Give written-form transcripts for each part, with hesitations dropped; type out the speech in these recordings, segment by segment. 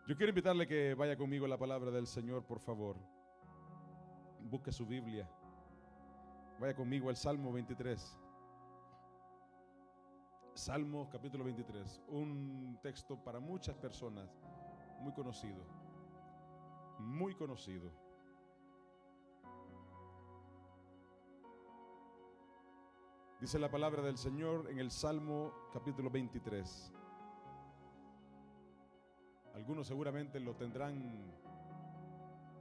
Yo quiero invitarle que vaya conmigo a la palabra del Señor, por favor. Busque su Biblia. Vaya conmigo al Salmo 23. Salmo capítulo 23. Un texto para muchas personas muy conocido. Muy conocido. Dice la palabra del Señor en el Salmo capítulo 23. Algunos seguramente lo tendrán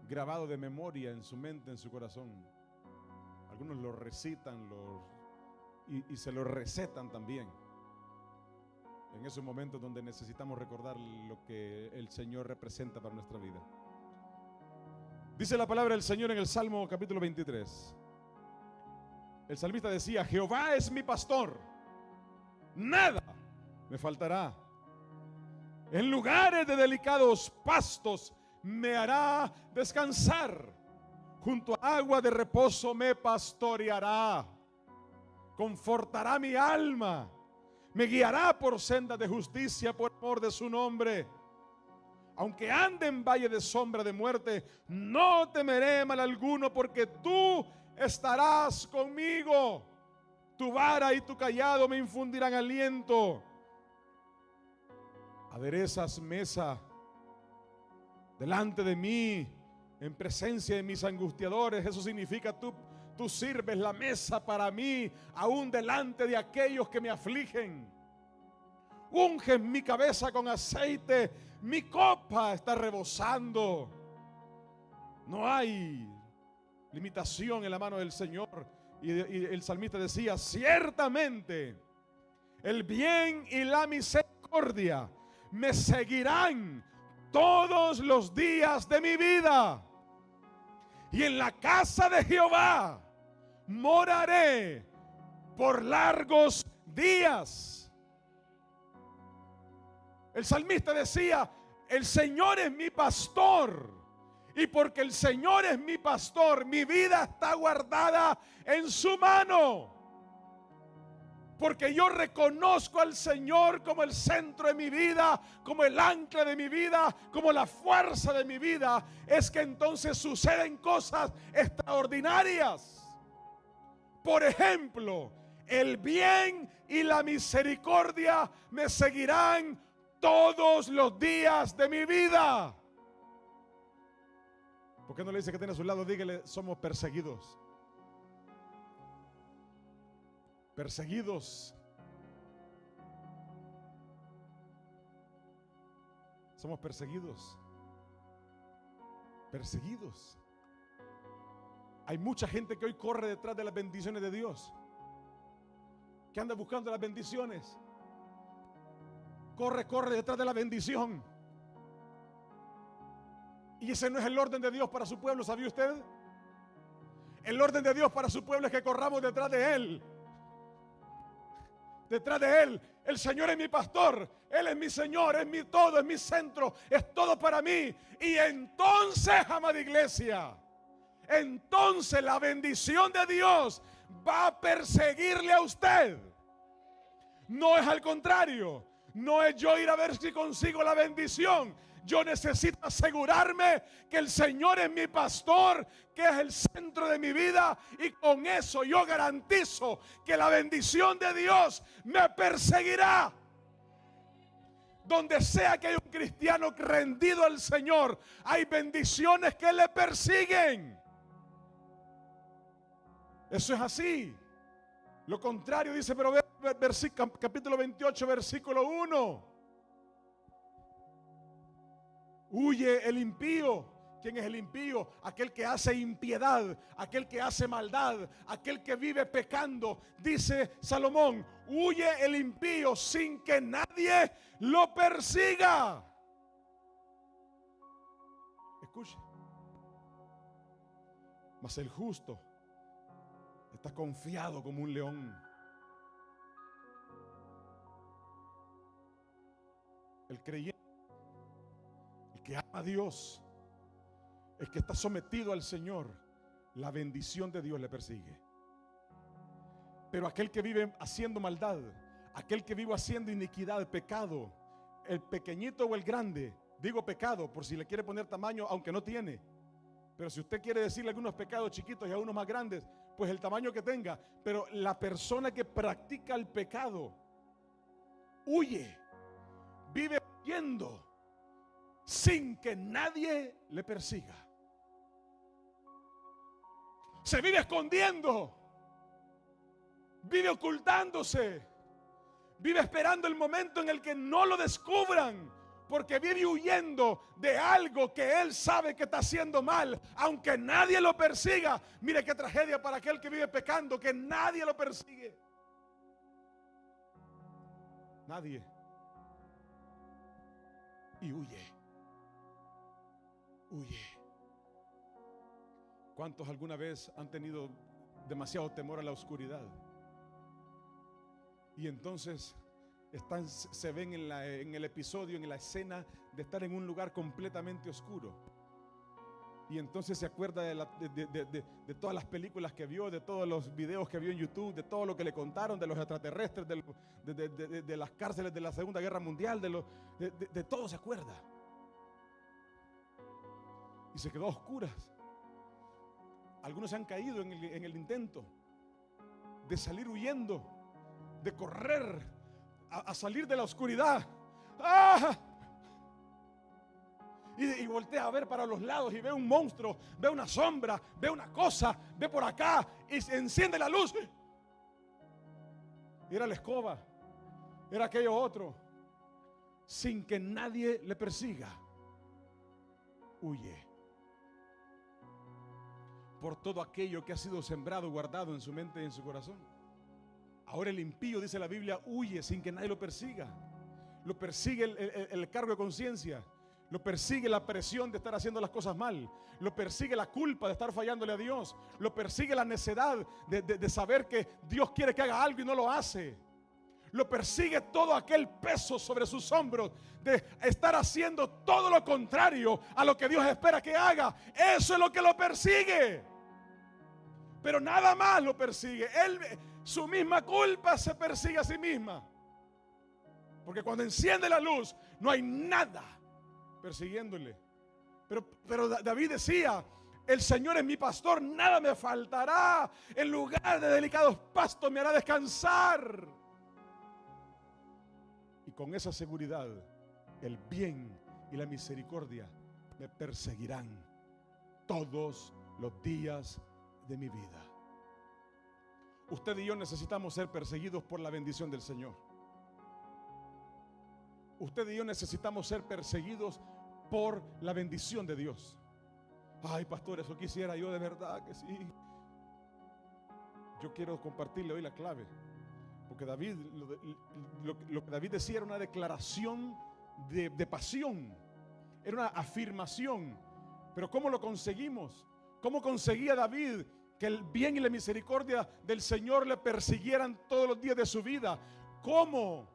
grabado de memoria en su mente, en su corazón. Algunos lo recitan y se lo recetan también. En esos momentos donde necesitamos recordar lo que el Señor representa para nuestra vida. Dice la palabra del Señor en el Salmo capítulo 23. El salmista decía: Jehová es mi pastor, nada me faltará. En lugares de delicados pastos me hará descansar. Junto a agua de reposo me pastoreará. Confortará mi alma. Me guiará por sendas de justicia por amor de su nombre. Aunque ande en valle de sombra de muerte, no temeré mal alguno, porque tú estarás conmigo. Tu vara y tu cayado me infundirán aliento. Aderezas mesa delante de mí en presencia de mis angustiadores. Eso significa tú sirves la mesa para mí, aún delante de aquellos que me afligen. Unges mi cabeza con aceite, mi copa está rebosando. No hay limitación en la mano del Señor. Y el salmista decía: ciertamente el bien y la misericordia me seguirán todos los días de mi vida, y en la casa de Jehová moraré por largos días. El salmista decía: el Señor es mi pastor, y porque el Señor es mi pastor, mi vida está guardada en su mano. Porque yo reconozco al Señor como el centro de mi vida, como el ancla de mi vida, como la fuerza de mi vida. Es que entonces suceden cosas extraordinarias. Por ejemplo, el bien y la misericordia me seguirán todos los días de mi vida. ¿Por qué no le dice que tiene a su lado? Dígale: somos perseguidos. Perseguidos. Somos perseguidos. Perseguidos. Hay mucha gente que hoy corre detrás de las bendiciones de Dios, que anda buscando las bendiciones. Corre detrás de la bendición. Y ese no es el orden de Dios para su pueblo, ¿sabía usted? El orden de Dios para su pueblo es que corramos detrás de Él. Detrás de Él. El Señor es mi pastor, Él es mi Señor, es mi todo, es mi centro, es todo para mí. Y entonces, amada iglesia, entonces la bendición de Dios va a perseguirle a usted. No es al contrario. No es yo ir a ver si consigo la bendición. Yo necesito asegurarme que el Señor es mi pastor, que es el centro de mi vida, y con eso yo garantizo que la bendición de Dios me perseguirá. Donde sea que hay un cristiano rendido al Señor, hay bendiciones que le persiguen. Eso es así. Lo contrario dice, pero capítulo 28, versículo 1. Huye el impío. ¿Quién es el impío? Aquel que hace impiedad, aquel que hace maldad, aquel que vive pecando. Dice Salomón: huye el impío sin que nadie lo persiga. Escuche. Mas el justo está confiado como un león. El creyente, el que ama a Dios, el que está sometido al Señor, la bendición de Dios le persigue. Pero aquel que vive haciendo maldad, aquel que vive haciendo iniquidad, pecado, el pequeñito o el grande, Digo pecado por si le quiere poner tamaño, aunque no tiene. Pero si usted quiere decirle algunos pecados chiquitos y a unos más grandes, pues el tamaño que tenga. Pero la persona que practica el pecado huye, vive huyendo sin que nadie le persiga. Se vive escondiendo, vive ocultándose, vive esperando el momento en el que no lo descubran, porque vive huyendo de algo que él sabe que está haciendo mal, aunque nadie lo persiga. Mire qué tragedia para aquel que vive pecando, que nadie lo persigue. Nadie. Y huye. Huye. ¿Cuántos alguna vez han tenido demasiado temor a la oscuridad? Y entonces se ven en el episodio, en la escena de estar en un lugar completamente oscuro. Y entonces se acuerda de todas las películas que vio, de todos los videos que vio en YouTube, de todo lo que le contaron, de los extraterrestres, de las cárceles de la Segunda Guerra Mundial, de todo se acuerda. Y se quedó a oscuras. Algunos se han caído en el intento de salir huyendo, de correr a salir de la oscuridad. ¡Ah! Y voltea a ver para los lados y ve un monstruo, ve una sombra, ve una cosa, ve por acá y se enciende la luz. Era la escoba, era aquello otro. Sin que nadie le persiga, huye. Por todo aquello que ha sido sembrado, guardado en su mente y en su corazón. Ahora el impío, dice la Biblia, huye sin que nadie lo persiga. Lo persigue el cargo de conciencia. Lo persigue la presión de estar haciendo las cosas mal. Lo persigue la culpa de estar fallándole a Dios. Lo persigue la necedad de saber que Dios quiere que haga algo y no lo hace. Lo persigue todo aquel peso sobre sus hombros de estar haciendo todo lo contrario a lo que Dios espera que haga. Eso es lo que lo persigue. Pero nada más lo persigue. Su misma culpa se persigue a sí misma. Porque cuando enciende la luz, no hay nada persiguiéndole. Pero David decía: el Señor es mi pastor, nada me faltará. En lugar de delicados pastos me hará descansar. Y con esa seguridad, el bien y la misericordia me perseguirán todos los días de mi vida. Usted y yo necesitamos ser perseguidos por la bendición del Señor. Usted y yo necesitamos ser perseguidos por la bendición de Dios. Ay, pastor, eso quisiera yo de verdad que sí. Yo quiero compartirle hoy la clave. Porque David, lo que David decía era una declaración de pasión. Era una afirmación. Pero ¿cómo lo conseguimos? ¿Cómo conseguía David que el bien y la misericordia del Señor le persiguieran todos los días de su vida? ¿Cómo?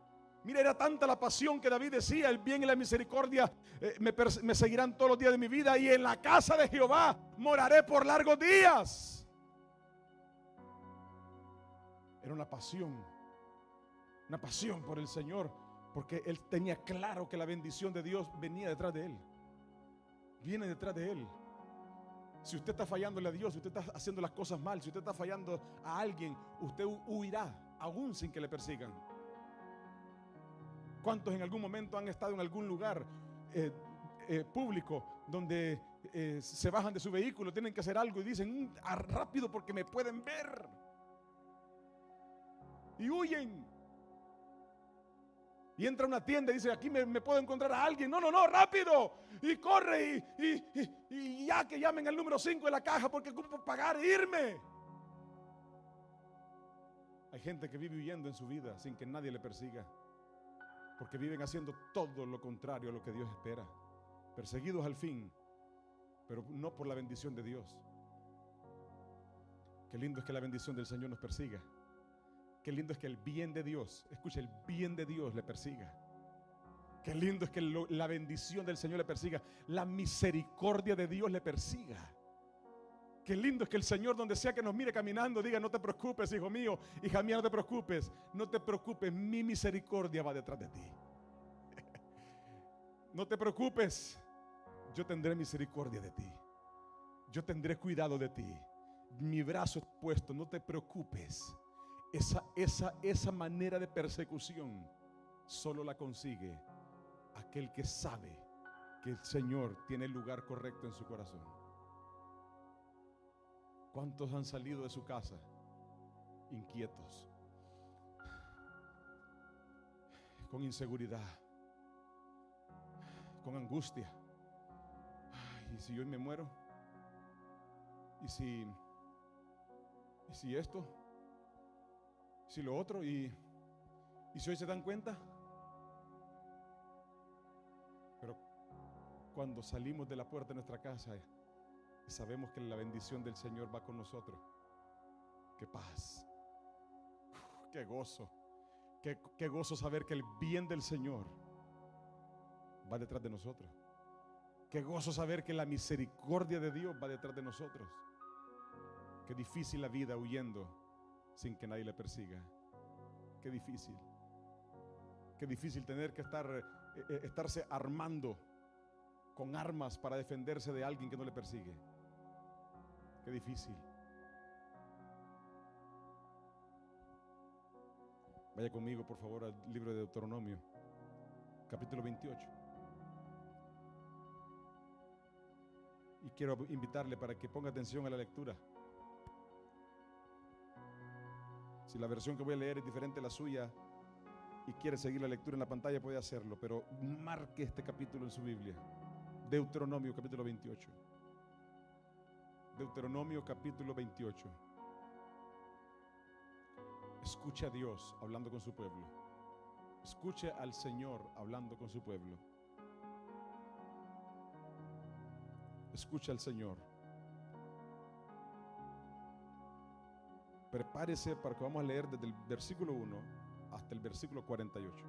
Mira, era tanta la pasión que David decía: el bien y la misericordia me seguirán todos los días de mi vida, y en la casa de Jehová moraré por largos días. Era una pasión por el Señor, porque él tenía claro que la bendición de Dios venía detrás de él. Viene detrás de él. Si usted está fallándole a Dios, si usted está haciendo las cosas mal, si usted está fallando a alguien, usted huirá, aún sin que le persigan. ¿Cuántos en algún momento han estado en algún lugar público donde se bajan de su vehículo, tienen que hacer algo y dicen: rápido porque me pueden ver? Y huyen. Y entra a una tienda y dice: aquí me puedo encontrar a alguien. No, rápido. Y corre y ya que llamen al número 5 de la caja porque ocupo pagar e irme. Hay gente que vive huyendo en su vida sin que nadie le persiga, porque viven haciendo todo lo contrario a lo que Dios espera. Perseguidos al fin, pero no por la bendición de Dios. Qué lindo es que la bendición del Señor nos persiga. Qué lindo es que el bien de Dios, escuche, el bien de Dios le persiga. Qué lindo es que la bendición del Señor le persiga. La misericordia de Dios le persiga. Qué lindo es que el Señor, donde sea que nos mire caminando, diga: no te preocupes, hijo mío, hija mía, no te preocupes. No te preocupes, mi misericordia va detrás de ti. No te preocupes, yo tendré misericordia de ti. Yo tendré cuidado de ti. Mi brazo es puesto, no te preocupes. Esa manera de persecución solo la consigue aquel que sabe que el Señor tiene el lugar correcto en su corazón. ¿Cuántos han salido de su casa inquietos, con inseguridad, con angustia? Ay, ¿y si hoy me muero? ¿Y si esto? ¿Y si lo otro? ¿Y si hoy se dan cuenta? Pero cuando salimos de la puerta de nuestra casa y sabemos que la bendición del Señor va con nosotros, qué paz, qué gozo, qué gozo saber que el bien del Señor va detrás de nosotros. Qué gozo saber que la misericordia de Dios va detrás de nosotros. Qué difícil la vida huyendo sin que nadie le persiga. Qué difícil. Qué difícil tener que estarse armando con armas para defenderse de alguien que no le persigue. Qué difícil. Vaya conmigo, por favor, al libro de Deuteronomio, capítulo 28. Y quiero invitarle para que ponga atención a la lectura. Si la versión que voy a leer es diferente a la suya y quiere seguir la lectura en la pantalla, puede hacerlo, pero marque este capítulo en su Biblia. Deuteronomio capítulo 28. Deuteronomio capítulo 28. Escuche a Dios hablando con su pueblo. Escuche al Señor hablando con su pueblo. Escucha al Señor. Prepárese para que vamos a leer desde el versículo 1 hasta el versículo 48.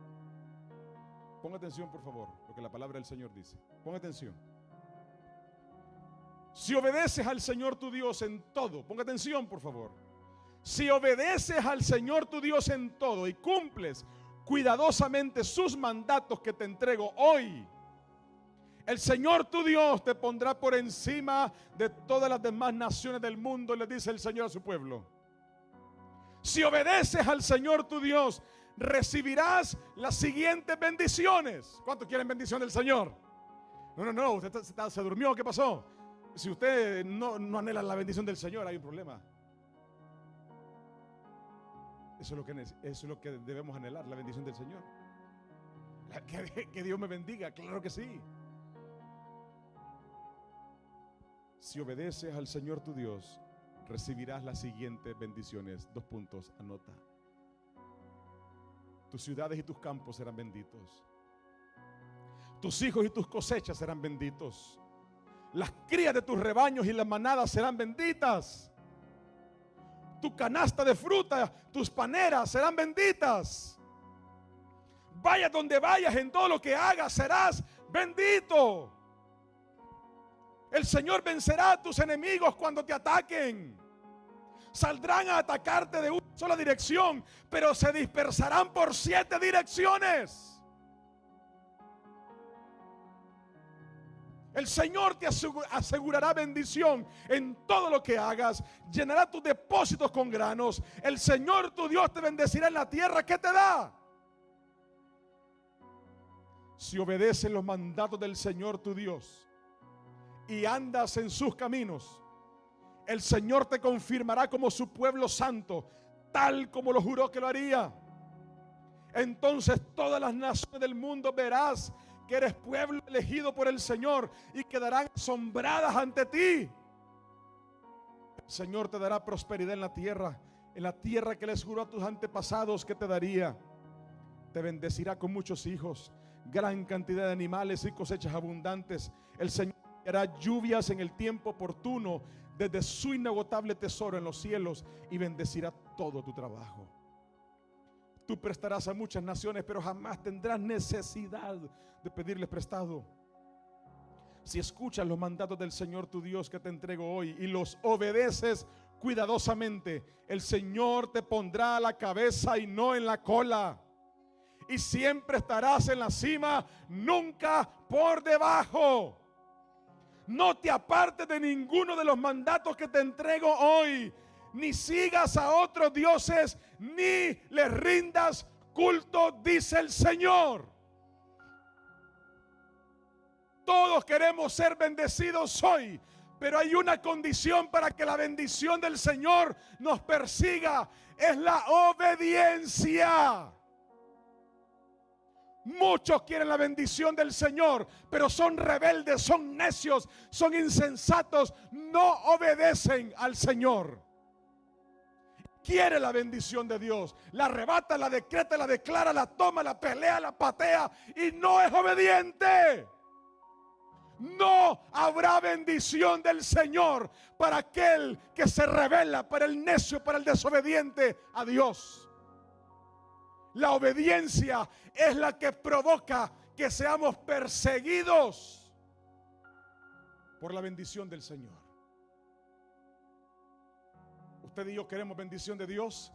Ponga atención, por favor, lo que la palabra del Señor dice. Ponga atención. Si obedeces al Señor tu Dios en todo, ponga atención, por favor. Si obedeces al Señor tu Dios en todo y cumples cuidadosamente sus mandatos que te entrego hoy, el Señor tu Dios te pondrá por encima de todas las demás naciones del mundo, le dice el Señor a su pueblo. Si obedeces al Señor tu Dios, recibirás las siguientes bendiciones. ¿Cuántos quieren bendición del Señor? No, usted se durmió, ¿qué pasó? Si usted no anhela la bendición del Señor, hay un problema. Eso es lo que debemos anhelar, la bendición del Señor. Que Dios me bendiga, claro que sí. Si obedeces al Señor tu Dios, recibirás las siguientes bendiciones. 2 puntos, anota. Tus ciudades y tus campos serán benditos. Tus hijos y tus cosechas serán benditos. Las crías de tus rebaños y las manadas serán benditas. Tu canasta de fruta, tus paneras serán benditas. Vayas donde vayas, en todo lo que hagas serás bendito. El Señor vencerá a tus enemigos cuando te ataquen. Saldrán a atacarte de una sola dirección, pero se dispersarán por 7 direcciones. El Señor te asegurará bendición en todo lo que hagas. Llenará tus depósitos con granos. El Señor tu Dios te bendecirá en la tierra que te da. Si obedeces los mandatos del Señor tu Dios y andas en sus caminos, el Señor te confirmará como su pueblo santo, tal como lo juró que lo haría. Entonces todas las naciones del mundo verás que eres pueblo elegido por el Señor y quedarán asombradas ante ti. El Señor te dará prosperidad en la tierra que les juró a tus antepasados que te daría. Te bendecirá con muchos hijos, gran cantidad de animales y cosechas abundantes. El Señor hará lluvias en el tiempo oportuno desde su inagotable tesoro en los cielos y bendecirá todo tu trabajo. Tú prestarás a muchas naciones, pero jamás tendrás necesidad de pedirles prestado. Si escuchas los mandatos del Señor tu Dios que te entrego hoy y los obedeces cuidadosamente, el Señor te pondrá a la cabeza y no en la cola, y siempre estarás en la cima, nunca por debajo. No te apartes de ninguno de los mandatos que te entrego hoy, ni sigas a otros dioses, ni les rindas culto, dice el Señor. Todos queremos ser bendecidos hoy, pero hay una condición para que la bendición del Señor nos persiga: es la obediencia. Muchos quieren la bendición del Señor, pero son rebeldes, son necios, son insensatos, no obedecen al Señor. Quiere la bendición de Dios, la arrebata, la decreta, la declara, la toma, la pelea, la patea y no es obediente. No habrá bendición del Señor para aquel que se rebela, para el necio, para el desobediente a Dios. La obediencia es la que provoca que seamos perseguidos por la bendición del Señor. Usted y yo queremos bendición de Dios.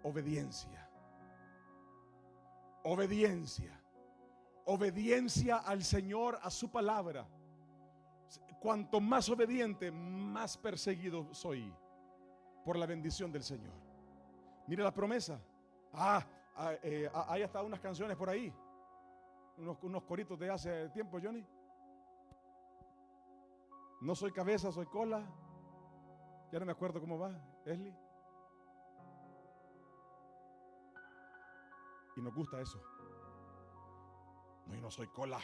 Obediencia. Obediencia. Obediencia al Señor, a su palabra. Cuanto más obediente, más perseguido soy por la bendición del Señor. Mire la promesa. Hay hasta unas canciones por ahí, unos coritos de hace tiempo, Johnny. No soy cabeza, soy cola. Ya no me acuerdo cómo va, Esli. Y nos gusta eso. No, yo no soy cola,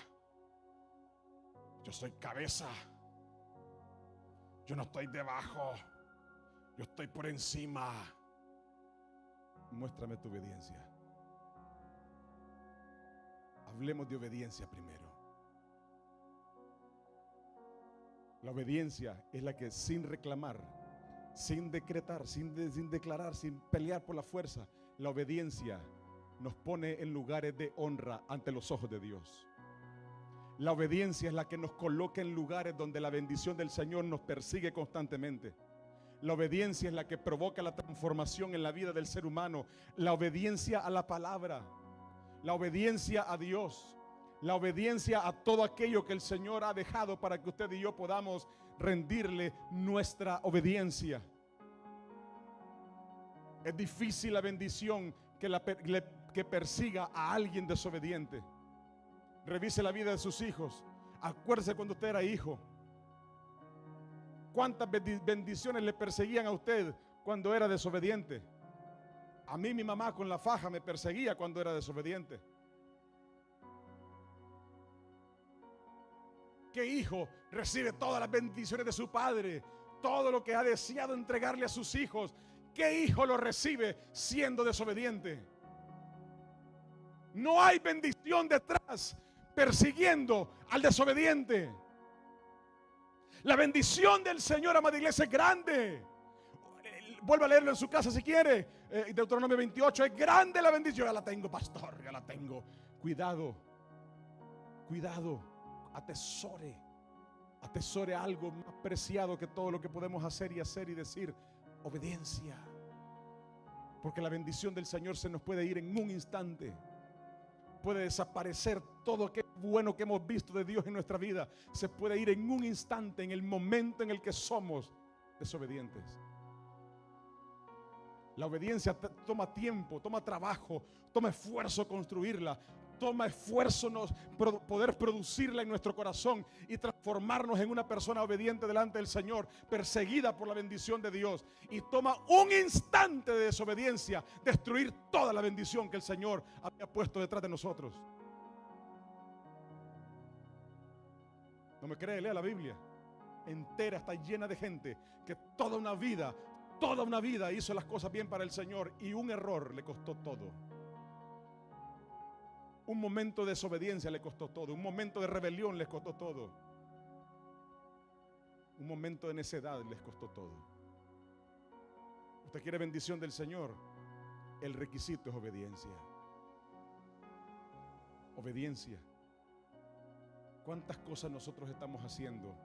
yo soy cabeza. Yo no estoy debajo, yo estoy por encima. Muéstrame tu obediencia. Hablemos de obediencia primero. La obediencia es la que sin reclamar, sin decretar, sin declarar, sin pelear por la fuerza, la obediencia nos pone en lugares de honra ante los ojos de Dios. La obediencia es la que nos coloca en lugares donde la bendición del Señor nos persigue constantemente. La obediencia es la que provoca la transformación en la vida del ser humano. La obediencia a la palabra, la obediencia a Dios, la obediencia a todo aquello que el Señor ha dejado para que usted y yo podamos rendirle nuestra obediencia. Es difícil la bendición que persiga a alguien desobediente. Revise la vida de sus hijos. Acuérdese cuando usted era hijo. ¿Cuántas bendiciones le perseguían a usted cuando era desobediente? A mí mi mamá con la faja me perseguía cuando era desobediente. ¿Qué hijo recibe todas las bendiciones de su padre? Todo lo que ha deseado entregarle a sus hijos. ¿Qué hijo lo recibe siendo desobediente? No hay bendición detrás persiguiendo al desobediente. La bendición del Señor, amada iglesia, es grande. Vuelva a leerlo en su casa si quiere. Deuteronomio 28, es grande la bendición. Ya la tengo, pastor, ya la tengo. Cuidado, cuidado, atesore algo más preciado que todo lo que podemos hacer y decir: obediencia. Porque la bendición del Señor se nos puede ir en un instante. Puede desaparecer todo aquello bueno que hemos visto de Dios en nuestra vida. Se puede ir en un instante, en el momento en el que somos desobedientes. La obediencia toma tiempo, toma trabajo, toma esfuerzo construirla. Toma esfuerzo poder producirla en nuestro corazón y transformarnos en una persona obediente delante del Señor, perseguida por la bendición de Dios. Y toma un instante de desobediencia destruir toda la bendición que el Señor había puesto detrás de nosotros. ¿No me cree? Lea la Biblia. Entera está llena de gente que toda una vida hizo las cosas bien para el Señor y un error le costó todo. Un momento de desobediencia le costó todo. Un momento de rebelión les costó todo. Un momento de necedad les costó todo. ¿Usted quiere bendición del Señor? El requisito es obediencia. Obediencia. ¿Cuántas cosas nosotros estamos haciendo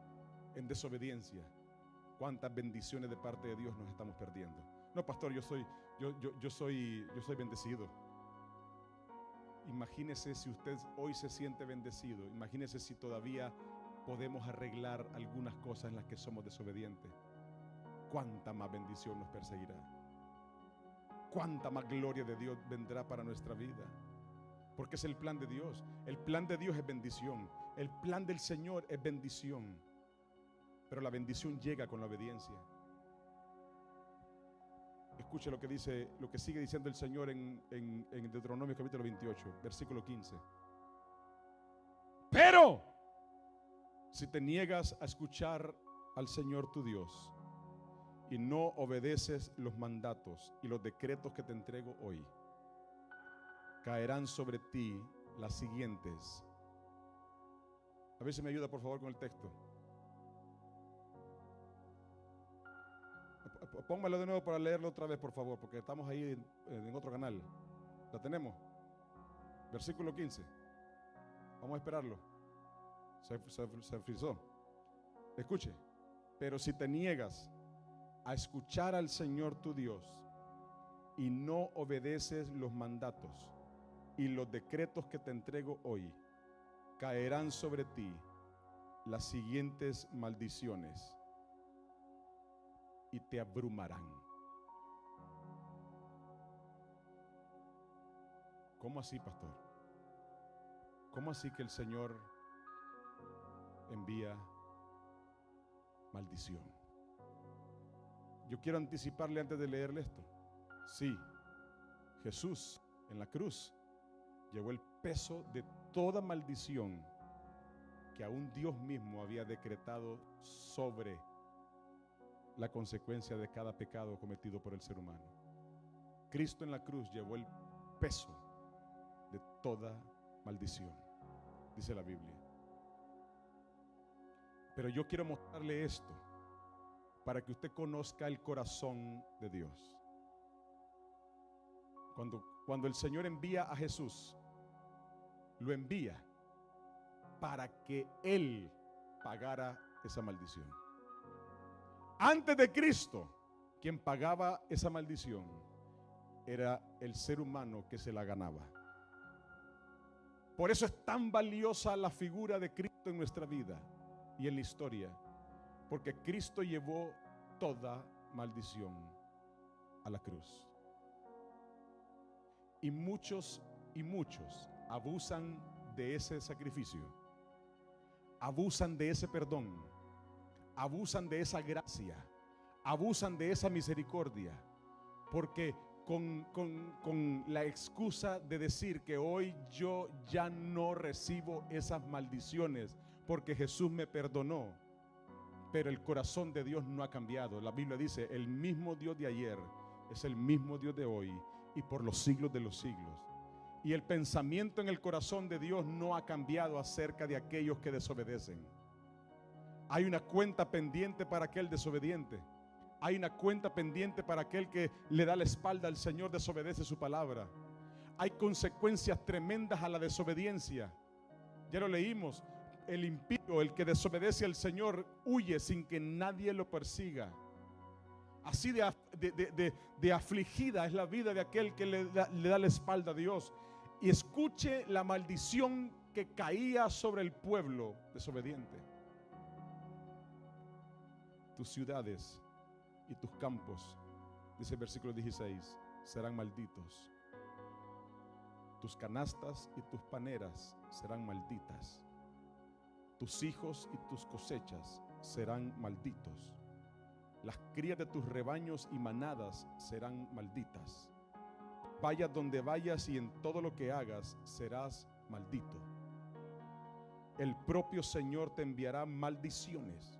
en desobediencia? ¿Cuántas bendiciones de parte de Dios nos estamos perdiendo? No, pastor, yo soy bendecido. Imagínese si usted hoy se siente bendecido. Imagínese si todavía podemos arreglar algunas cosas en las que somos desobedientes. Cuánta más bendición nos perseguirá. Cuánta más gloria de Dios vendrá para nuestra vida. Porque es el plan de Dios. El plan de Dios es bendición. El plan del Señor es bendición. Pero la bendición llega con la obediencia. Escuche lo que dice, lo que sigue diciendo el Señor en Deuteronomio capítulo 28, versículo 15. Pero si te niegas a escuchar al Señor tu Dios y no obedeces los mandatos y los decretos que te entrego hoy, caerán sobre ti las siguientes. A ver si me ayuda por favor con el texto. Póngalo de nuevo para leerlo otra vez, por favor, porque estamos ahí en otro canal. ¿La tenemos? Versículo 15. Vamos a esperarlo. Se frizó. Escuche. Pero si te niegas a escuchar al Señor tu Dios y no obedeces los mandatos y los decretos que te entrego hoy, caerán sobre ti las siguientes maldiciones y te abrumarán. ¿Cómo así, pastor? ¿Cómo así que el Señor envía maldición? Yo quiero anticiparle antes de leerle esto. Sí, Jesús en la cruz llevó el peso de toda maldición que aún Dios mismo había decretado sobre la consecuencia de cada pecado cometido por el ser humano. Cristo en la cruz llevó el peso de toda maldición, dice la Biblia. Pero yo quiero mostrarle esto para que usted conozca el corazón de Dios. Cuando el Señor envía a Jesús, lo envía para que Él pagara esa maldición. Antes de Cristo, quien pagaba esa maldición era el ser humano que se la ganaba. Por eso es tan valiosa la figura de Cristo en nuestra vida y en la historia, porque Cristo llevó toda maldición a la cruz. Y muchos abusan de ese sacrificio, abusan de ese perdón, abusan de esa gracia, abusan de esa misericordia, porque con la excusa de decir que hoy yo ya no recibo esas maldiciones porque Jesús me perdonó. Pero el corazón de Dios no ha cambiado. La Biblia dice, el mismo Dios de ayer es el mismo Dios de hoy y por los siglos de los siglos. Y el pensamiento en el corazón de Dios no ha cambiado acerca de aquellos que desobedecen. Hay una cuenta pendiente para aquel desobediente. Hay una cuenta pendiente para aquel que le da la espalda al Señor, desobedece su palabra. Hay consecuencias tremendas a la desobediencia. Ya lo leímos. El impío, el que desobedece al Señor, huye sin que nadie lo persiga. Así de afligida es la vida de aquel que le da la espalda a Dios. Y escuche la maldición que caía sobre el pueblo desobediente. Tus ciudades y tus campos, dice el versículo 16, serán malditos. Tus canastas y tus paneras serán malditas. Tus hijos y tus cosechas serán malditos. Las crías de tus rebaños y manadas serán malditas. Vayas donde vayas y en todo lo que hagas serás maldito. El propio Señor te enviará maldiciones,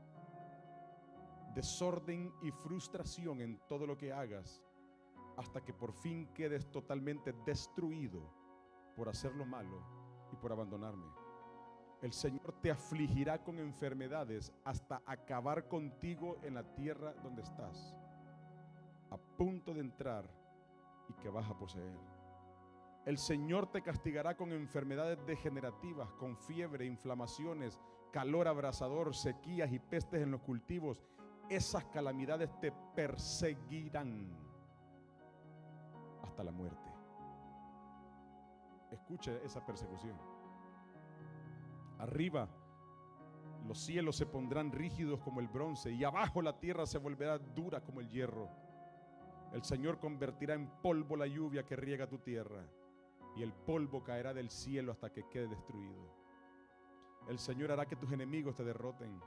desorden y frustración en todo lo que hagas, hasta que por fin quedes totalmente destruido por hacer lo malo y por abandonarme. El Señor te afligirá con enfermedades hasta acabar contigo en la tierra donde estás, a punto de entrar y que vas a poseer. El Señor te castigará con enfermedades degenerativas, con fiebre, inflamaciones, calor abrasador, sequías y pestes en los cultivos. Esas calamidades te perseguirán hasta la muerte. Escuche esa persecución. Arriba los cielos se pondrán rígidos como el bronce, y abajo la tierra se volverá dura como el hierro. El Señor convertirá en polvo la lluvia que riega tu tierra, y el polvo caerá del cielo hasta que quede destruido. El Señor hará que tus enemigos te derroten.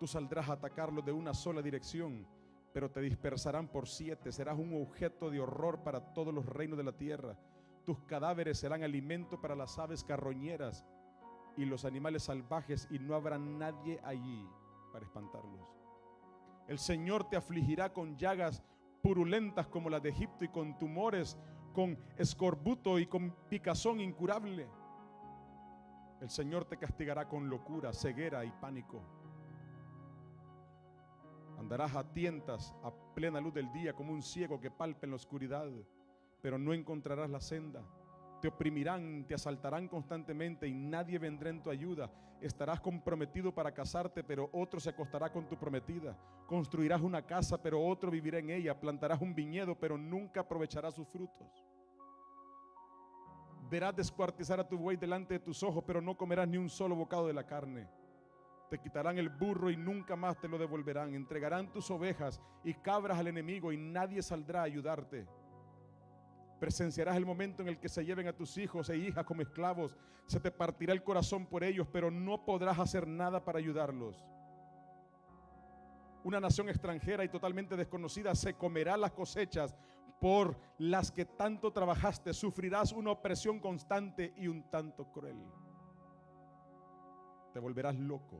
Tú saldrás a atacarlos de una sola dirección, pero te dispersarán por 7. Serás un objeto de horror para todos los reinos de la tierra. Tus cadáveres serán alimento para las aves carroñeras y los animales salvajes, y no habrá nadie allí para espantarlos. El Señor te afligirá con llagas purulentas como las de Egipto, y con tumores, con escorbuto y con picazón incurable. El Señor te castigará con locura, ceguera y pánico. Andarás a tientas a plena luz del día como un ciego que palpa en la oscuridad, pero no encontrarás la senda. Te oprimirán, te asaltarán constantemente y nadie vendrá en tu ayuda. Estarás comprometido para casarte, pero otro se acostará con tu prometida. Construirás una casa, pero otro vivirá en ella. Plantarás un viñedo, pero nunca aprovecharás sus frutos. Verás descuartizar a tu buey delante de tus ojos, pero no comerás ni un solo bocado de la carne. Te quitarán el burro y nunca más te lo devolverán. Entregarán tus ovejas y cabras al enemigo y nadie saldrá a ayudarte. Presenciarás el momento en el que se lleven a tus hijos e hijas como esclavos. Se te partirá el corazón por ellos, pero no podrás hacer nada para ayudarlos. Una nación extranjera y totalmente desconocida se comerá las cosechas por las que tanto trabajaste. Sufrirás una opresión constante y un tanto cruel. Te volverás loco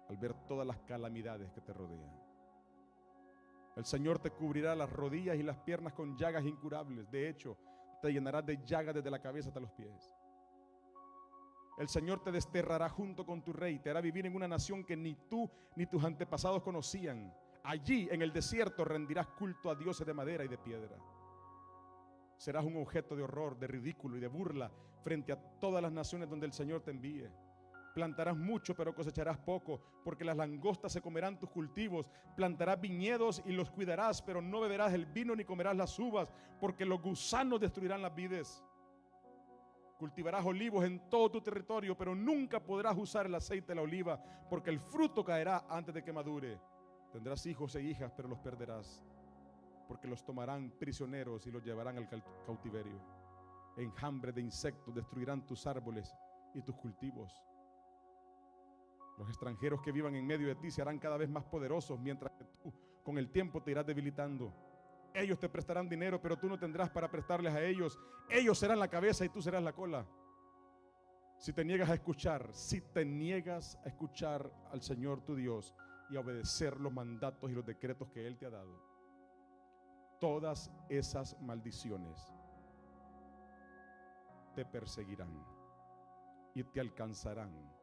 al ver todas las calamidades que te rodean. El Señor te cubrirá las rodillas y las piernas con llagas incurables. De hecho, te llenarás de llagas desde la cabeza hasta los pies. El Señor te desterrará junto con tu rey. Te hará vivir en una nación que ni tú ni tus antepasados conocían. Allí, en el desierto, rendirás culto a dioses de madera y de piedra. Serás un objeto de horror, de ridículo y de burla frente a todas las naciones donde el Señor te envíe. Plantarás mucho, pero cosecharás poco, porque las langostas se comerán tus cultivos. Plantarás viñedos y los cuidarás, pero no beberás el vino ni comerás las uvas, porque los gusanos destruirán las vides. Cultivarás olivos en todo tu territorio, pero nunca podrás usar el aceite de la oliva, porque el fruto caerá antes de que madure. Tendrás hijos e hijas, pero los perderás, porque los tomarán prisioneros y los llevarán al cautiverio. Enjambres de insectos destruirán tus árboles y tus cultivos. Los extranjeros que vivan en medio de ti se harán cada vez más poderosos, mientras que tú con el tiempo te irás debilitando. Ellos te prestarán dinero, pero tú no tendrás para prestarles a ellos. Ellos serán la cabeza y tú serás la cola. Si te niegas a escuchar al Señor tu Dios y a obedecer los mandatos y los decretos que Él te ha dado, todas esas maldiciones te perseguirán y te alcanzarán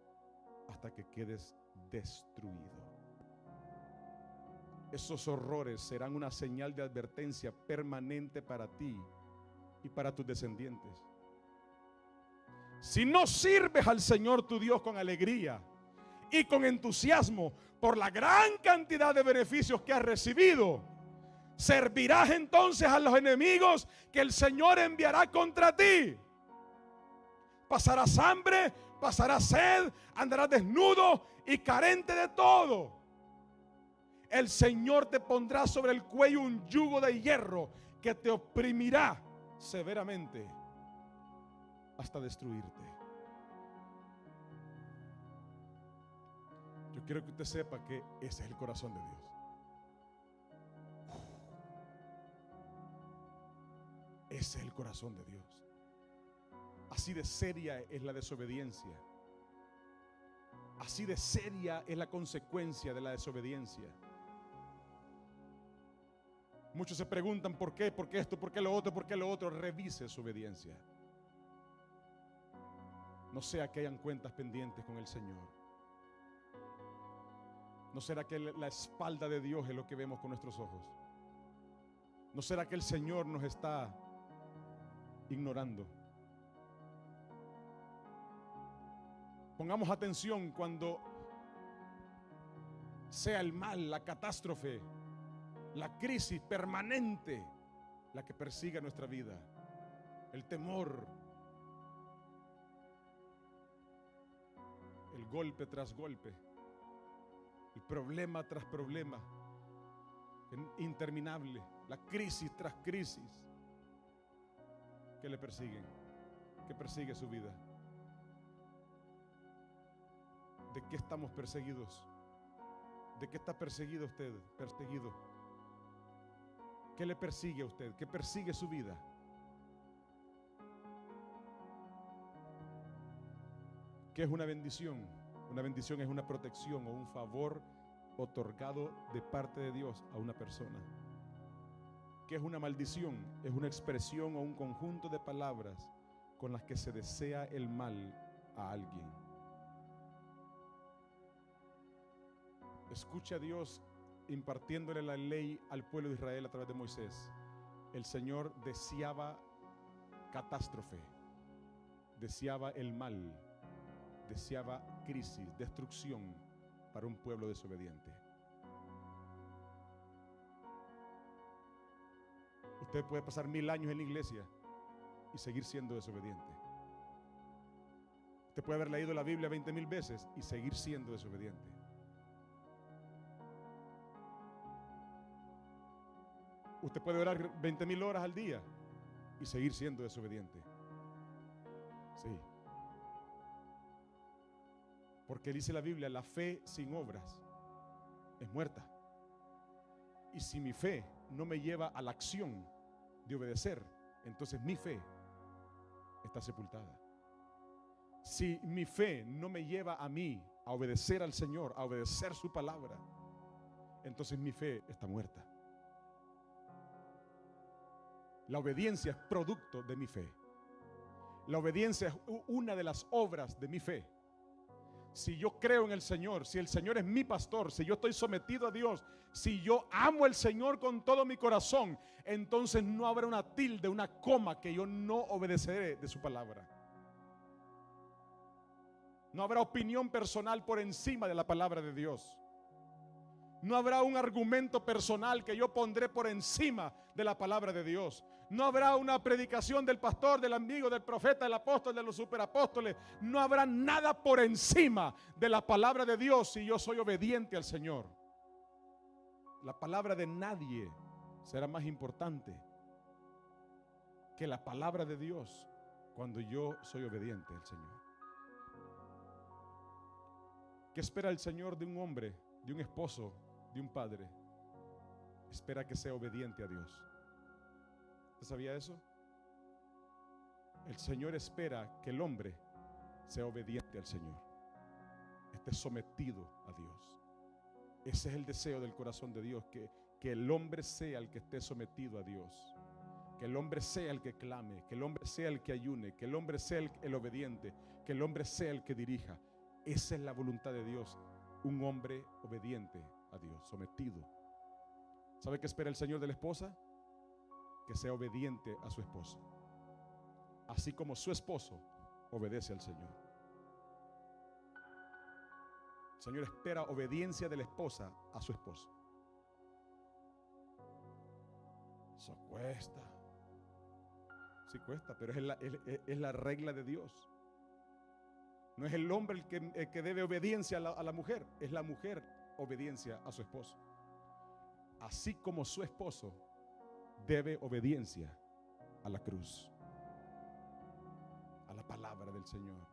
hasta que quedes destruido. Esos horrores serán una señal de advertencia permanente para ti y para tus descendientes. Si no sirves al Señor tu Dios con alegría y con entusiasmo por la gran cantidad de beneficios que has recibido, servirás entonces a los enemigos que el Señor enviará contra ti. Pasarás hambre, pasarás sed, andarás desnudo y carente de todo. El Señor te pondrá sobre el cuello un yugo de hierro que te oprimirá severamente hasta destruirte. Yo quiero que usted sepa que ese es el corazón de Dios. Ese es el corazón de Dios. Así de seria es la desobediencia. Así de seria es la consecuencia de la desobediencia. Muchos se preguntan por qué esto, por qué lo otro, por qué lo otro. Revise su obediencia. No sea que hayan cuentas pendientes con el Señor. ¿No será que la espalda de Dios es lo que vemos con nuestros ojos? ¿No será que el Señor nos está ignorando? Pongamos atención cuando sea el mal, la catástrofe, la crisis permanente la que persiga nuestra vida. El temor, el golpe tras golpe, el problema tras problema, interminable, la crisis tras crisis que le persiguen, que persigue su vida. ¿De qué estamos perseguidos? ¿De qué está perseguido usted? Perseguido. ¿Qué le persigue a usted? ¿Qué persigue su vida? ¿Qué es una bendición? Una bendición es una protección o un favor otorgado de parte de Dios a una persona. ¿Qué es una maldición? Es una expresión o un conjunto de palabras con las que se desea el mal a alguien. Escucha a Dios impartiéndole la ley al pueblo de Israel a través de Moisés. El Señor deseaba catástrofe, deseaba el mal, deseaba crisis, destrucción para un pueblo desobediente. Usted puede pasar 1000 años en la iglesia y seguir siendo desobediente. Usted puede haber leído la Biblia 20,000 veces y seguir siendo desobediente. Usted puede orar 20,000 horas al día y seguir siendo desobediente. Sí. Porque dice la Biblia, la fe sin obras es muerta. Y si mi fe no me lleva a la acción de obedecer, entonces mi fe está sepultada. Si mi fe no me lleva a mí a obedecer al Señor, a obedecer su palabra, entonces mi fe está muerta. La obediencia es producto de mi fe. La obediencia es una de las obras de mi fe. Si yo creo en el Señor, si el Señor es mi pastor, si yo estoy sometido a Dios, si yo amo al Señor con todo mi corazón, entonces no habrá una tilde, una coma que yo no obedeceré de su palabra. No habrá opinión personal por encima de la palabra de Dios. No habrá un argumento personal que yo pondré por encima de la palabra de Dios. No habrá una predicación del pastor, del amigo, del profeta, del apóstol, de los superapóstoles. No habrá nada por encima de la palabra de Dios si yo soy obediente al Señor. La palabra de nadie será más importante que la palabra de Dios cuando yo soy obediente al Señor. ¿Qué espera el Señor de un hombre, de un esposo, de un padre? Espera que sea obediente a Dios. ¿Usted sabía eso? El Señor espera que el hombre sea obediente al Señor, esté sometido a Dios. Ese es el deseo del corazón de Dios, que el hombre sea el que esté sometido a Dios, que el hombre sea el que clame, que el hombre sea el que ayune, que el hombre sea el obediente, que el hombre sea el que dirija. Esa es la voluntad de Dios, un hombre obediente a Dios, sometido. ¿Sabe qué espera el Señor de la esposa? Que sea obediente a su esposo, así como su esposo obedece al Señor. El Señor espera obediencia de la esposa a su esposo. Eso cuesta. Sí cuesta, pero es la regla de Dios. No es el hombre el que debe obediencia a la mujer, es la mujer obediencia a su esposo. Así como su esposo debe obediencia a la cruz, a la palabra del Señor.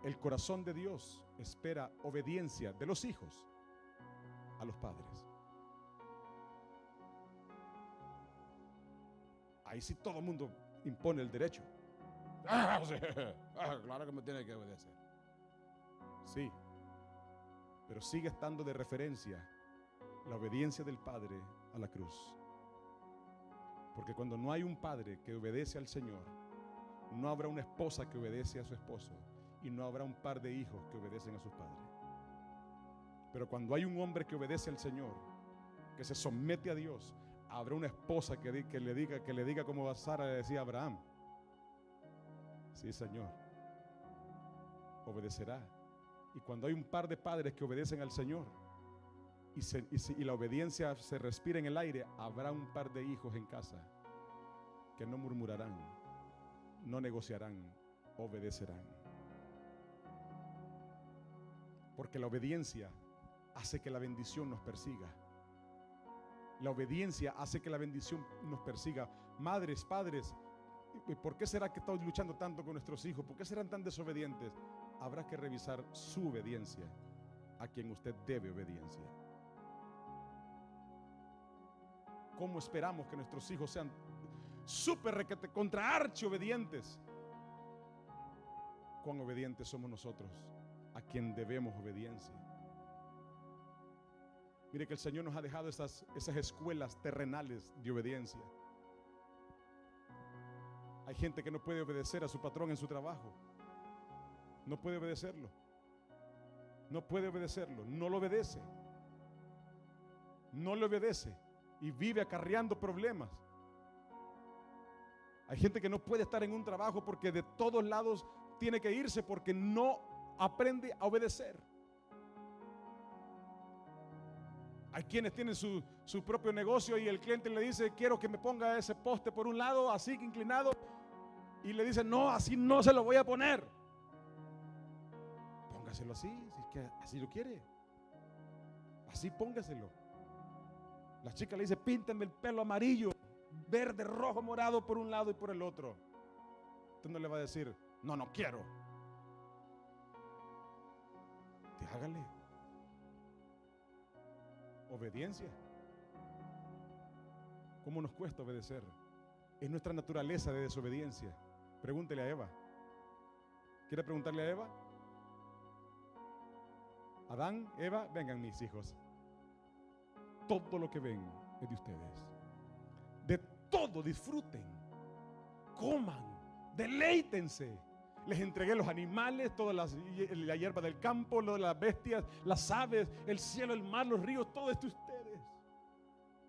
El corazón de Dios espera obediencia de los hijos a los padres. Ahí sí todo el mundo impone el derecho. Claro que me tiene que obedecer. Sí, pero sigue estando de referencia la obediencia del padre a la cruz. Porque cuando no hay un padre que obedece al Señor, no habrá una esposa que obedece a su esposo y no habrá un par de hijos que obedecen a sus padres. Pero cuando hay un hombre que obedece al Señor, que se somete a Dios, habrá una esposa que le diga como Sara le decía a Abraham: sí, Señor, obedecerá. Y cuando hay un par de padres que obedecen al Señor y la obediencia se respira en el aire, habrá un par de hijos en casa que no murmurarán, no negociarán, obedecerán. Porque la obediencia hace que la bendición nos persiga. La obediencia hace que la bendición nos persiga. Madres, padres, ¿por qué será que estamos luchando tanto con nuestros hijos? ¿Por qué serán tan desobedientes? Habrá que revisar su obediencia a quien usted debe obediencia. ¿Cómo esperamos que nuestros hijos sean súper requete contra archi obedientes? ¿Cuán obedientes somos nosotros a quien debemos obediencia? Mire que el Señor nos ha dejado esas escuelas terrenales de obediencia. Hay gente que no puede obedecer a su patrón en su trabajo. No puede obedecerlo. No puede obedecerlo. No lo obedece. No le obedece. Y vive acarreando problemas. Hay gente que no puede estar en un trabajo porque de todos lados tiene que irse porque no aprende a obedecer. Hay quienes tienen su propio negocio y el cliente le dice: quiero que me ponga ese poste por un lado, así inclinado, y le dice: no, así no se lo voy a poner. Póngaselo así, si es que así lo quiere. Así póngaselo. La chica le dice: píntame el pelo amarillo, verde, rojo, morado por un lado y por el otro. Usted no le va a decir: no, no quiero. Hágale. Obediencia. ¿Cómo nos cuesta obedecer? Es nuestra naturaleza de desobediencia. Pregúntele a Eva. ¿Quiere preguntarle a Eva? Adán, Eva, vengan mis hijos. Todo lo que ven es de ustedes. De todo disfruten. Coman. Deleítense. Les entregué los animales, toda la hierba del campo, las bestias, las aves, el cielo, el mar, los ríos, todo esto de ustedes.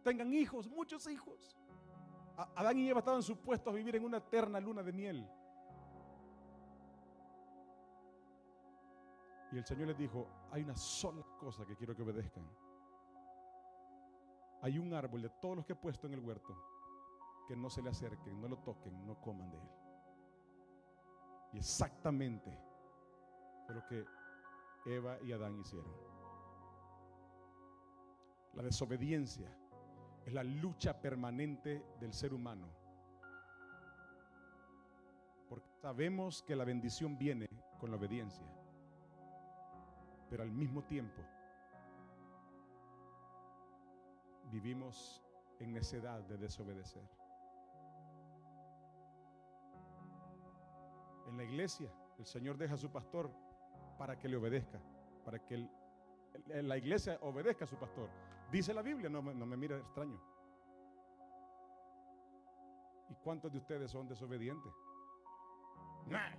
Tengan hijos, muchos hijos. Adán y Eva estaban supuestos a vivir en una eterna luna de miel. Y el Señor les dijo: hay una sola cosa que quiero que obedezcan. Hay un árbol de todos los que he puesto en el huerto, que no se le acerquen, no lo toquen, no coman de él. Y exactamente fue lo que Eva y Adán hicieron. La desobediencia es la lucha permanente del ser humano. Porque sabemos que la bendición viene con la obediencia. Pero al mismo tiempo vivimos en necedad de desobedecer. En la iglesia, el Señor deja a su pastor para que le obedezca, para que la iglesia obedezca a su pastor. Dice la Biblia, no me mire extraño. ¿Y cuántos de ustedes son desobedientes? ¡Nah!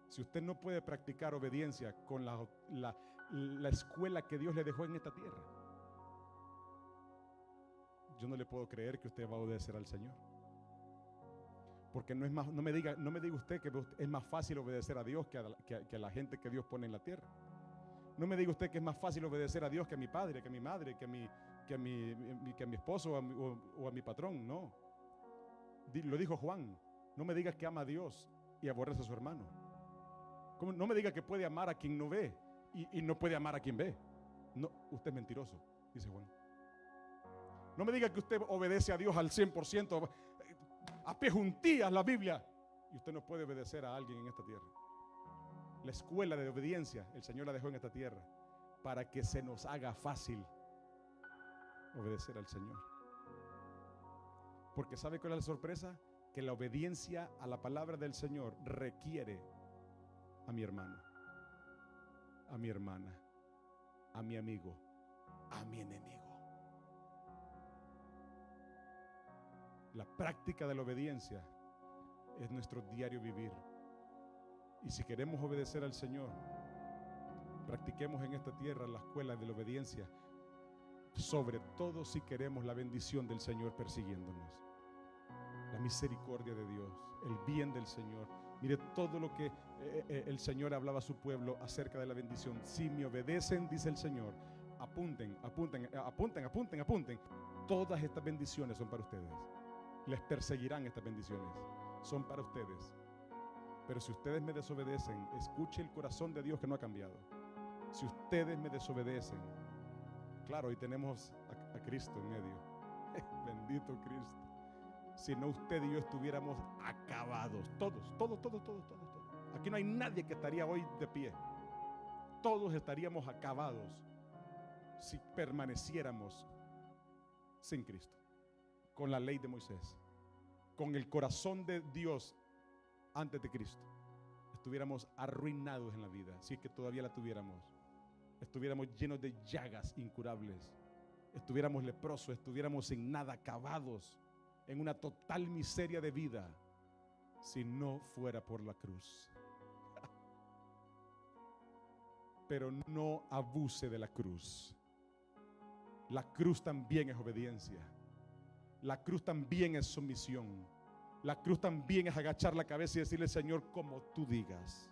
Si usted no puede practicar obediencia con la escuela que Dios le dejó en esta tierra, yo no le puedo creer que usted va a obedecer al Señor. Porque no es más, no me diga usted que es más fácil obedecer a Dios que a la gente que Dios pone en la tierra. No me diga usted que es más fácil obedecer a Dios que a mi padre, que a mi madre, que a mi esposo o a mi patrón. No. Lo dijo Juan. No me diga que ama a Dios y aborrece a su hermano. No me diga que puede amar a quien no ve y no puede amar a quien ve. No, usted es mentiroso, dice Juan. No me diga que usted obedece a Dios al 100%. A pie juntillas la Biblia, y usted no puede obedecer a alguien en esta tierra. La escuela de obediencia el Señor la dejó en esta tierra para que se nos haga fácil obedecer al Señor. Porque ¿sabe cuál es la sorpresa? Que la obediencia a la palabra del Señor requiere a mi hermano, a mi hermana, a mi amigo, a mi enemigo. La práctica de la obediencia es nuestro diario vivir. Y si queremos obedecer al Señor, practiquemos en esta tierra la escuela de la obediencia, sobre todo si queremos la bendición del Señor persiguiéndonos, la misericordia de Dios, el bien del Señor. Mire todo lo que el Señor hablaba a su pueblo acerca de la bendición. Si me obedecen, dice el Señor, apunten. Todas estas bendiciones son para ustedes. Les perseguirán estas bendiciones. Son para ustedes. Pero si ustedes me desobedecen, escuche el corazón de Dios que no ha cambiado. Si ustedes me desobedecen, claro, hoy tenemos a Cristo en medio. Bendito Cristo. Si no, usted y yo estuviéramos acabados. Todos. Aquí no hay nadie que estaría hoy de pie. Todos estaríamos acabados si permaneciéramos sin Cristo, con la ley de Moisés, con el corazón de Dios antes de Cristo. Estuviéramos arruinados en la vida, si es que todavía la tuviéramos. Estuviéramos llenos de llagas incurables, estuviéramos leprosos, estuviéramos sin nada, acabados en una total miseria de vida, si no fuera por la cruz. Pero no abuse de la cruz. La cruz también es obediencia. La cruz también es sumisión. La cruz también es agachar la cabeza y decirle: Señor, como tú digas.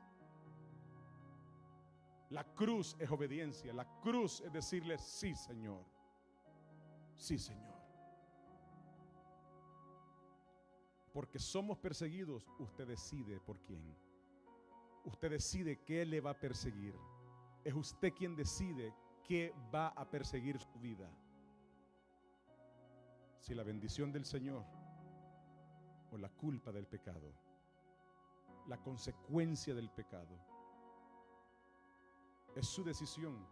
La cruz es obediencia. La cruz es decirle: sí, Señor. Sí, Señor. Porque somos perseguidos, usted decide por quién. Usted decide qué le va a perseguir. Es usted quien decide qué va a perseguir su vida. Si la bendición del Señor o la culpa del pecado, la consecuencia del pecado. Es su decisión.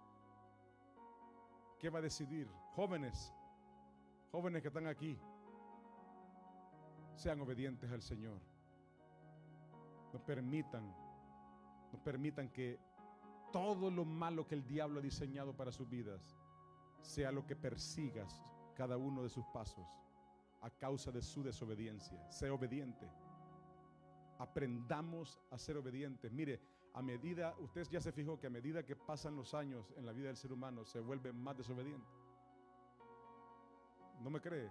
¿Qué va a decidir? Jóvenes que están aquí, sean obedientes al Señor. No permitan que todo lo malo que el diablo ha diseñado para sus vidas sea lo que persigas cada uno de sus pasos a causa de su desobediencia. Sea obediente. Aprendamos a ser obedientes. Mire, a medida, usted ya se fijó que a medida que pasan los años en la vida del ser humano, se vuelve más desobediente. ¿No me cree?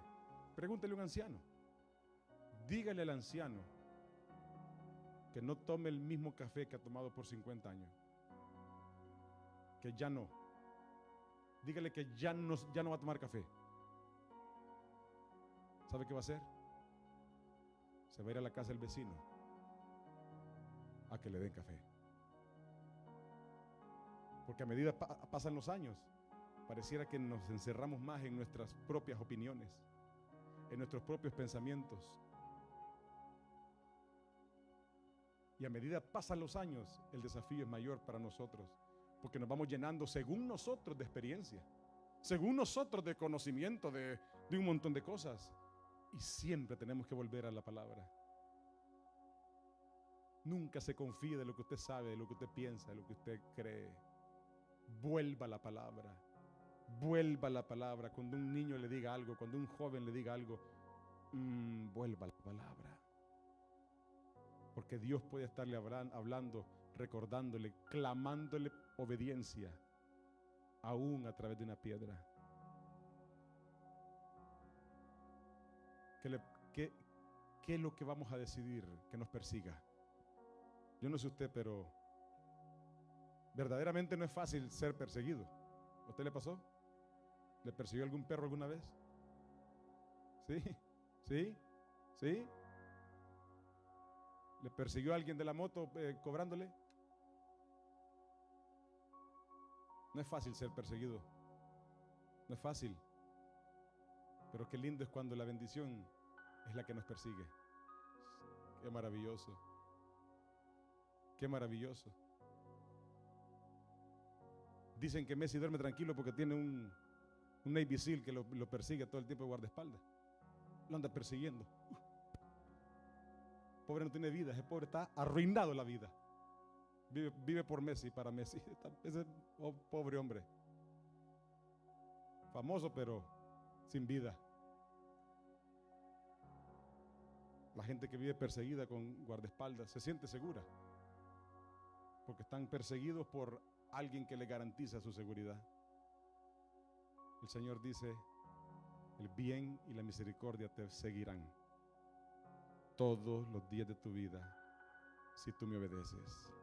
Pregúntele a un anciano. Dígale al anciano que no tome el mismo café que ha tomado por 50 años. Que ya no. Dígale que ya no va a tomar café. ¿Sabe qué va a hacer? Se va a ir a la casa del vecino a que le den café. Porque a medida pasan los años, pareciera que nos encerramos más en nuestras propias opiniones, en nuestros propios pensamientos. Y a medida pasan los años, el desafío es mayor para nosotros, porque nos vamos llenando según nosotros de experiencia, según nosotros de conocimiento de un montón de cosas. Y siempre tenemos que volver a la palabra. Nunca se confíe de lo que usted sabe, de lo que usted piensa, de lo que usted cree. Vuelva a la palabra. Vuelva a la palabra. Cuando un niño le diga algo, cuando un joven le diga algo, vuelva a la palabra. Porque Dios puede estarle hablando, recordándole, clamándole obediencia, aún a través de una piedra. ¿Qué es lo que vamos a decidir que nos persiga? Yo no sé usted, pero verdaderamente no es fácil ser perseguido. ¿A usted le pasó? ¿Le persiguió algún perro alguna vez? ¿Sí? ¿Sí? ¿Sí? ¿Le persiguió a alguien de la moto cobrándole? No es fácil ser perseguido. No es fácil. Pero qué lindo es cuando la bendición es la que nos persigue. Qué maravilloso. Qué maravilloso. Dicen que Messi duerme tranquilo porque tiene un Navy SEAL que lo persigue todo el tiempo de guardaespaldas. Lo anda persiguiendo. Pobre no tiene vida, ese pobre está arruinado la vida. Vive por Messi, para Messi. Ese pobre hombre. Famoso pero sin vida. La gente que vive perseguida con guardaespaldas se siente segura. Porque están perseguidos por alguien que le garantiza su seguridad. El Señor dice: el bien y la misericordia te seguirán todos los días de tu vida si tú me obedeces.